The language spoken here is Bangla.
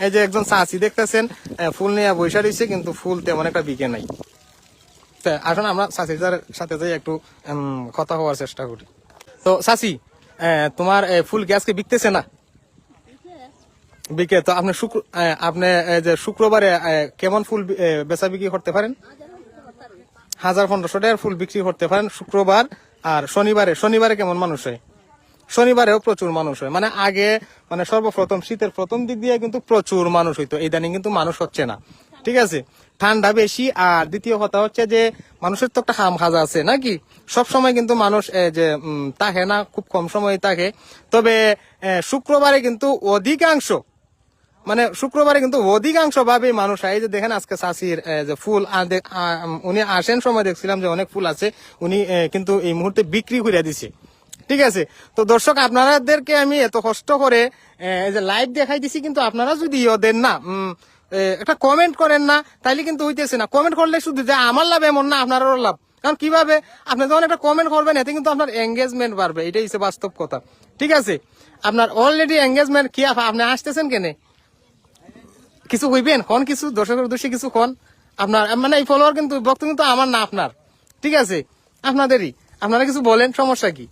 এই যে একজন চাচি দেখতেছেন ফুল নিয়ে বৈশা রয়েছে, কিন্তু ফুল তেমন একটা বিকে নাই। আসলে আমরা চাচির সাথে যাই একটু কথা হওয়ার চেষ্টা করি। তো চাচি, তোমার ফুল কি আজকে বিকতেছে না? বিকে তো আপনি আপনি যে শুক্রবারে কেমন ফুল বেচা বিক্রি করতে পারেন? 1000-1500 টাকার ফুল বিক্রি করতে পারেন শুক্রবার। আর শনিবারে কেমন মানুষ হয়? শনিবারেও প্রচুর মানুষ হয়। মানে আগে, মানে সর্বপ্রথম শীতের প্রথম দিক দিয়ে কিন্তু প্রচুর মানুষ হইতো, ইদানিং কিন্তু মানুষ হচ্ছে না। ঠিক আছে, ঠান্ডা বেশি। আর দ্বিতীয় কথা হচ্ছে যে মানুষের তো একটা হাম খাজা আছে নাকি, সব সময় কিন্তু মানুষ যে থাকে না, খুব কম সময় থাকে। তবে শুক্রবারে কিন্তু শুক্রবারে কিন্তু অধিকাংশ ভাবে মানুষ হয়। এই যে দেখেন আজকে চাষির যে ফুল উনি আসেন সময় দেখছিলাম যে অনেক ফুল আছে, উনি কিন্তু এই মুহূর্তে বিক্রি করে দিছে। ঠিক আছে, তো দর্শক আপনাদেরকে আমি এত কষ্ট করে যে লাইভ দেখাই দিছি, কিন্তু আপনারা যদি দেন না, একটা কমেন্ট করেন না, তাইলে কিন্তু হইতেছে না। কমেন্ট করলে শুধু যে আমার লাভ এমন না, আপনারও লাভ। কারণ কিভাবে, আপনি যখন একটা কমেন্ট করবেন এতে কিন্তু আপনার এঙ্গেজমেন্ট বাড়বে, এটাই হচ্ছে বাস্তব কথা। ঠিক আছে, আপনার অলরেডি এঙ্গেজমেন্ট কি, আপনি আসতেছেন কেনে, কিছু হইবেন কোন, কিছু দর্শকের উদ্দেশ্যে কিছু কোন। আপনার মানে এই ফলোয়ার কিন্তু ভক্ত কিন্তু আমার না, আপনার। ঠিক আছে, আপনাদেরই। আপনারা কিছু বলেন, সমস্যা কি?